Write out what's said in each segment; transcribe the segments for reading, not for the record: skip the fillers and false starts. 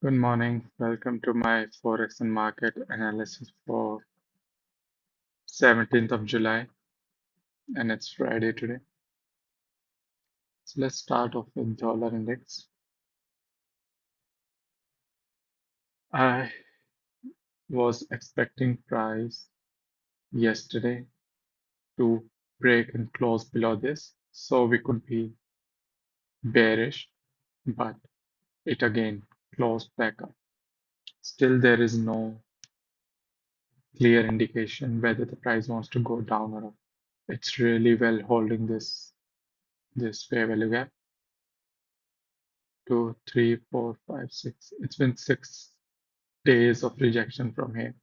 Good morning. Welcome to my Forex and market analysis for 17th of July, and it's Friday today. So let's start off with dollar index. I was expecting price yesterday to break and close below this, so we could be bearish, but it again closed back up. Still, there is no clear indication whether the price wants to go down or up. It's really well holding this fair value gap. 2, 3, 4, 5, 6. It's been 6 days of rejection from here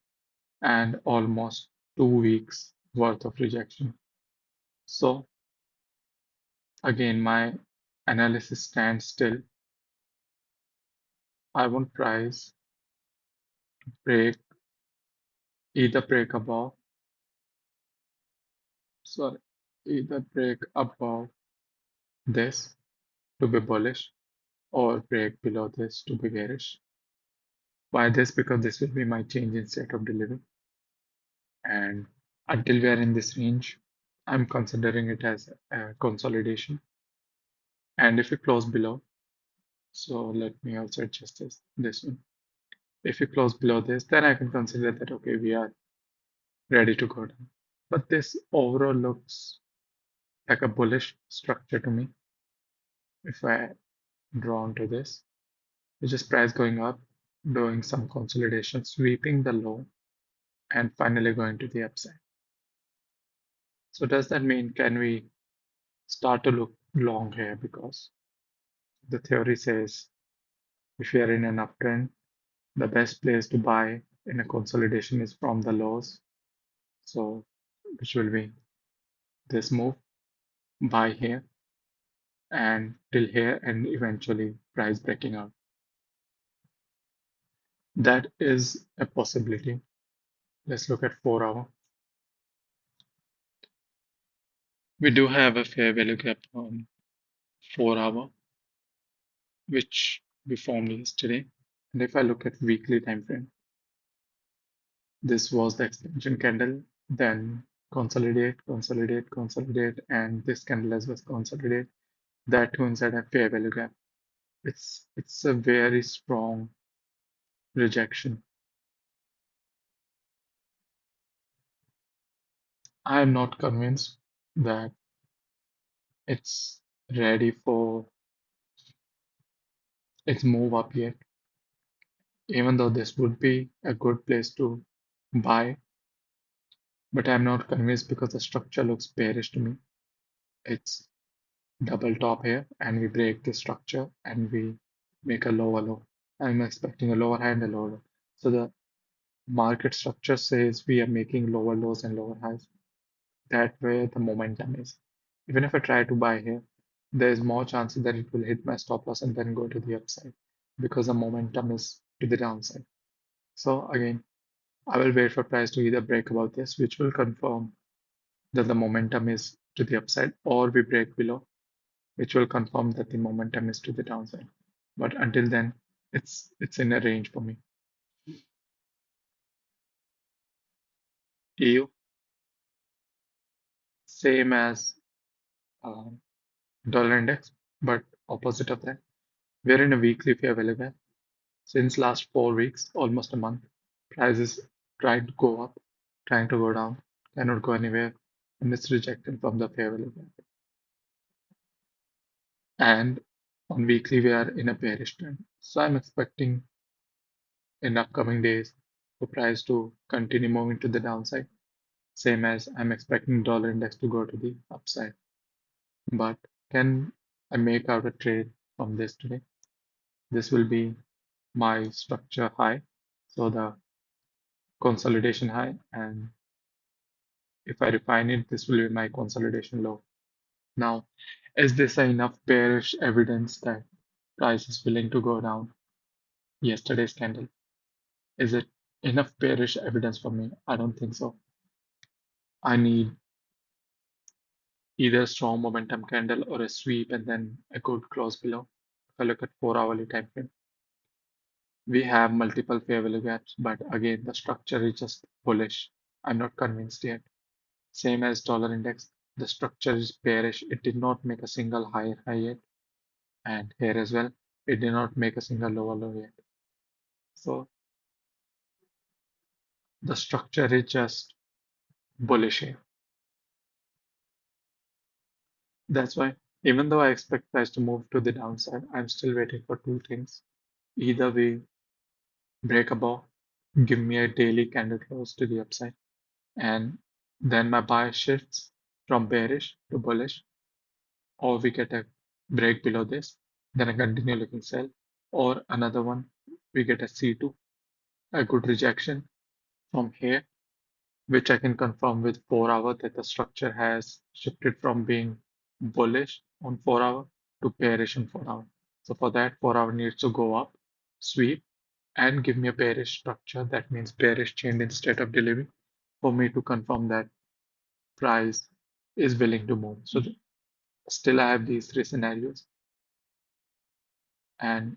and almost 2 weeks worth of rejection. So again, my analysis stands still. I want price break, either break above, sorry, either break above this to be bullish or break below this to be bearish. Why this? Because this will be my change in state of delivery. And until we are in this range, I'm considering it as a consolidation. And if we close below, so let me also adjust this one. If we close below this, then I can consider that, okay, we are ready to go down. But this overall looks like a bullish structure to me. If I draw onto this, it's just price going up, doing some consolidation, sweeping the low, and finally going to the upside. So does that mean can we start to look long here? Because the theory says if we are in an uptrend, the best place to buy in a consolidation is from the lows. So which will be this move, buy here and till here and eventually price breaking out. That is a possibility. Let's look at 4 hour. We do have a fair value gap on 4 hour, which we formed yesterday. And if I look at weekly time frame, this was the expansion candle, then consolidate, consolidate, consolidate, and this candle as well consolidate. That too inside a fair value gap. It's a very strong rejection. I am not convinced that it's ready for its move up yet, even though this would be a good place to buy, but I'm not convinced because the structure looks bearish to me. It's double top here, and we break the structure and we make a lower low. I'm expecting a lower high and a lower low. So the market structure says we are making lower lows and lower highs. That way the momentum is. Even if I try to buy here, there is more chances that it will hit my stop loss and then go to the upside because the momentum is to the downside. So again, I will wait for price to either break above this, which will confirm that the momentum is to the upside, or we break below, which will confirm that the momentum is to the downside. But until then, it's in a range for me. EU, same as uh, dollar index, but opposite of that. We're in a weekly fair value gap. Since last 4 weeks, almost a month, prices trying to go up, trying to go down, cannot go anywhere, and it's rejected from the fair value gap. And on weekly, we are in a bearish trend. So I'm expecting in upcoming days for price to continue moving to the downside, same as I'm expecting dollar index to go to the upside. But can I make out a trade from this today? This will be my structure high, so the consolidation high, and if I refine it, this will be my consolidation low. Now, is this enough bearish evidence that price is willing to go down? Yesterday's candle. Is it enough bearish evidence for me? I don't think so. I need either a strong momentum candle or a sweep and then a good close below. If I look at 4 hourly time frame, We have multiple fair value gaps, but again, the structure is just bullish. I'm not convinced yet. Same as dollar index, the structure is bearish. It did not make a single higher high yet. And here as well, it did not make a single lower low yet. So the structure is just bullish here. That's why, even though I expect price to move to the downside, I'm still waiting for two things. Either we break above, give me a daily candle close to the upside, and then my buy shifts from bearish to bullish, or we get a break below this, then I continue looking sell, or another one, we get a C2, a good rejection from here, which I can confirm with 4 hour that the structure has shifted from being bullish on 4 hour to bearish on 4 hour. So for that, 4 hour needs to go up, sweep, and give me a bearish structure. That means bearish change instead of delivery for me to confirm that price is willing to move. So still I have these three scenarios, and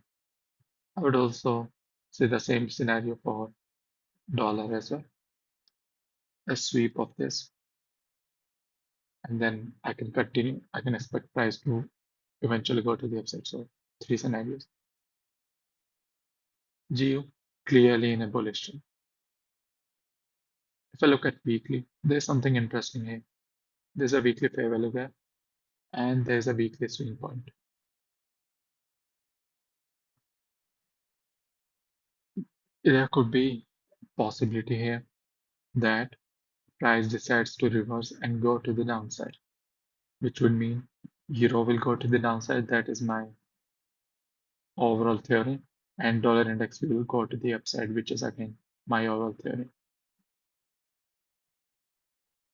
I would also say the same scenario for dollar as well. A sweep of this, and then I can continue. I can expect price to eventually go to the upside. So three scenarios. GU clearly in a bullish trend. If I look at weekly, there's something interesting here. There's a weekly fair value gap, and there's a weekly swing point. There could be possibility here that price decides to reverse and go to the downside, which would mean euro will go to the downside. That is my overall theory, and dollar index will go to the upside, which is again my overall theory.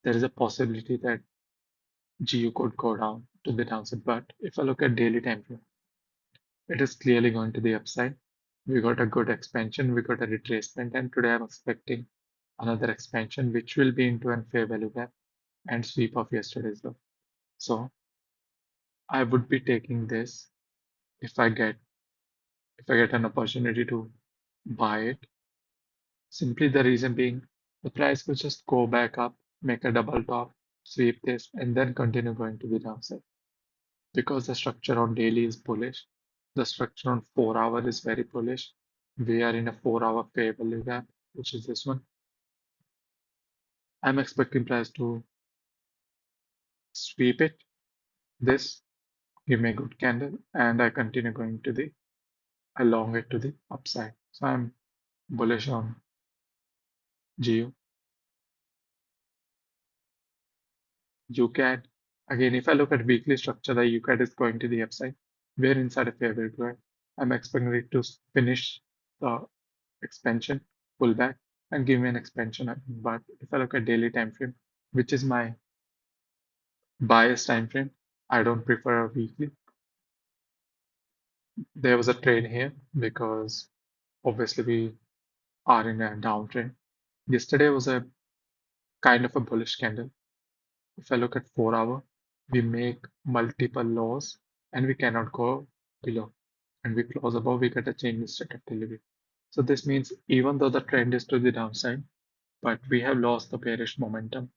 There is a possibility that GU could go down to the downside, but if I look at daily time frame, it is clearly going to the upside. We got a good expansion, we got a retracement, and today I'm expecting another expansion, which will be into a fair value gap and sweep of yesterday's low. So I would be taking this if I get an opportunity to buy it. Simply the reason being the price will just go back up, make a double top, sweep this, and then continue going to the downside. Because the structure on daily is bullish, the structure on 4 hour is very bullish. We are in a 4 hour fair value gap, which is this one. I'm expecting price to sweep it, this, give me a good candle, and I continue going to the along it to the upside. So I'm bullish on GU. UCAD. Again, if I look at weekly structure, the UCAD is going to the upside. We're inside a fair value gap. I'm expecting it to finish the expansion, pull back, and give me an expansion. But if I look at daily time frame, which is my bias time frame, I don't prefer a weekly. There was a trade here because obviously we are in a downtrend. Yesterday was a kind of a bullish candle. If I look at 4 hour, we make multiple lows and we cannot go below. And we close above, we get a change in state of delivery. So this means even though the trend is to the downside, but we have lost the bearish momentum.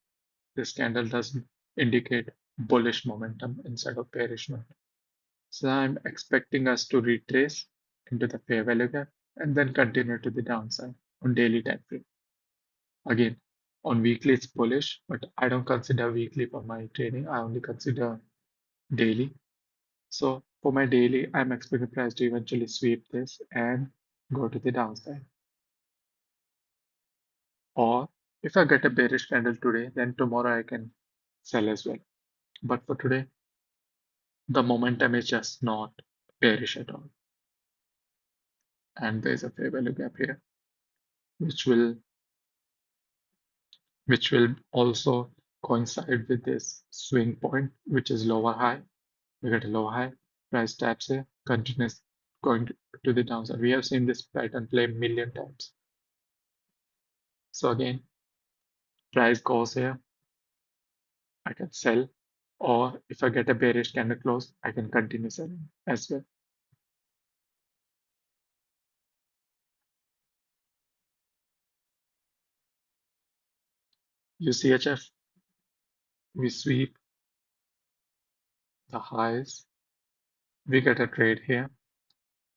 This candle does indicate bullish momentum instead of bearish momentum. So I'm expecting us to retrace into the fair value gap and then continue to the downside on daily time frame. Again, on weekly it's bullish, but I don't consider weekly for my trading. I only consider daily. So for my daily, I'm expecting price to eventually sweep this and go to the downside. Or if I get a bearish candle today, then tomorrow I can sell as well. But for today, the momentum is just not bearish at all. And there's a fair value gap here, which will also coincide with this swing point, which is lower high. We get a lower high, price taps here, continues going to the downside. We have seen this pattern play a million times. So again, price goes here, I can sell, or if I get a bearish candle close, I can continue selling as well. UCHF, we sweep the highs. We get a trade here.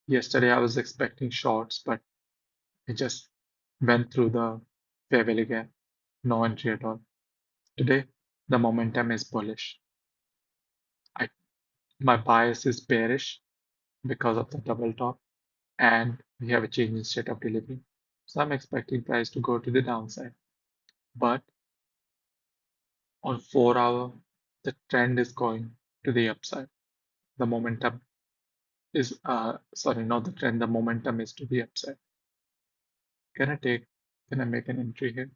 Yesterday I was expecting shorts, but it just went through the fair value gap. No entry at all. Today, the momentum is bullish. I, my bias is bearish because of the double top, and we have a change in state of delivery. So I'm expecting price to go to the downside. But on 4 hour, the trend is going to the upside. The momentum is, sorry, not the trend, the momentum is to the upside. Can I take, can I make an entry here?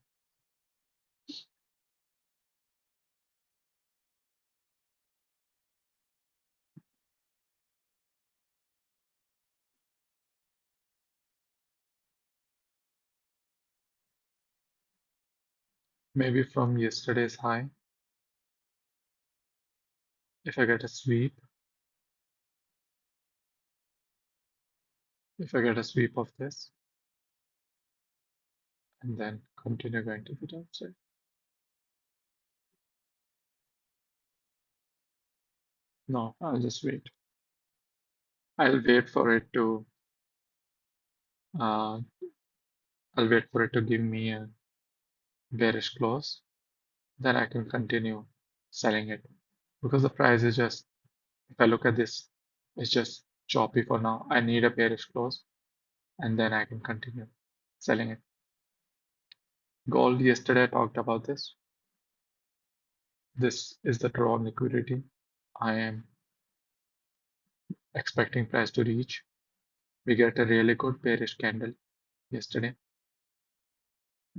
Maybe from yesterday's high, if I get a sweep, if I get a sweep of this, and then continue going to the downside. No, I'll just wait. I'll wait for it to, uh, I'll wait for it to give me a bearish close. Then I can continue selling it because the price is just, if I look at this, it's just choppy for now. I need a bearish close and then I can continue selling it. Gold, yesterday I talked about this. This is the draw on liquidity I am expecting price to reach. We get a really good bearish candle yesterday.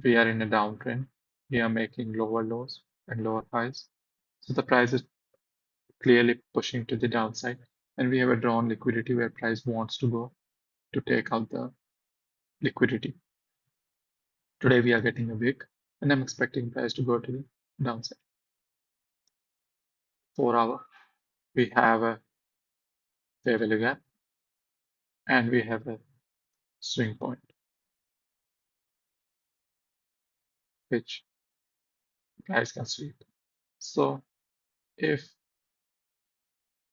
We are in a downtrend. We are making lower lows and lower highs. So the price is clearly pushing to the downside. And we have a drawn liquidity where price wants to go to take out the liquidity. Today we are getting a wick and I'm expecting price to go to the downside. 4 hour, we have a fair value gap and we have a swing point, which price can sweep. So if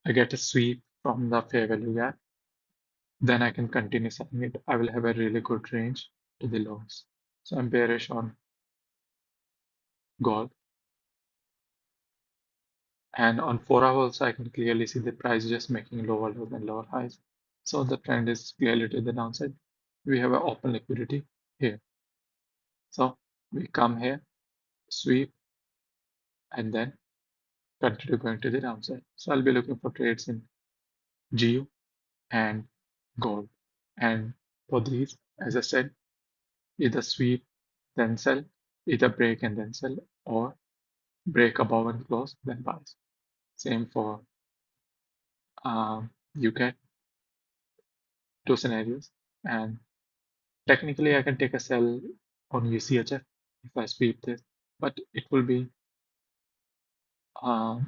I get a sweep from the fair value gap, then I can continue selling it. I will have a really good range to the lows. So I'm bearish on gold. And on 4 hours, I can clearly see the price just making lower lows and lower highs. So the trend is clearly to the downside. We have an open liquidity here. So we come here, sweep, and then continue going to the downside. So I'll be looking for trades in GU and gold. And for these, as I said, either sweep, then sell, either break and then sell, or break above and close, then buys. Same for you get two scenarios. And technically, I can take a sell on UCHF if I sweep this, but it will be, uh,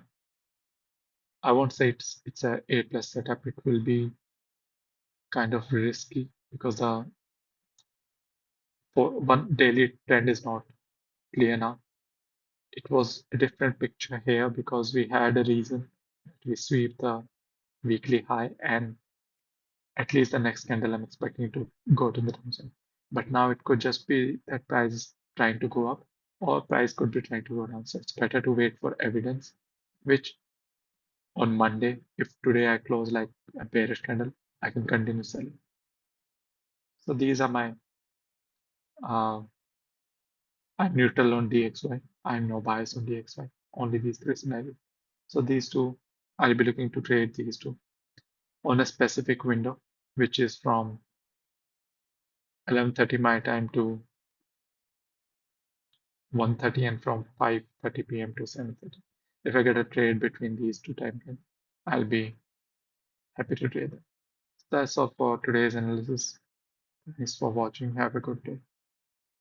I won't say it's a A plus setup. It will be kind of risky because the for one daily trend is not clear now. It was a different picture here because we had a reason that we sweep the weekly high and at least the next candle I'm expecting to go to the downside. But now it could just be that price is trying to go up or price could be trying to go down. So it's better to wait for evidence, which on Monday, if today I close like a bearish candle, I can continue selling. So these are my, uh, I'm neutral on DXY. I'm no bias on DXY. Only these three scenarios. So these two, I'll be looking to trade these two on a specific window, which is from 11:30 my time to 1:30 and from 5:30 p.m. to 7:30. If I get a trade between these two time frames, I'll be happy to trade them. That's all for today's analysis. Thanks for watching. Have a good day.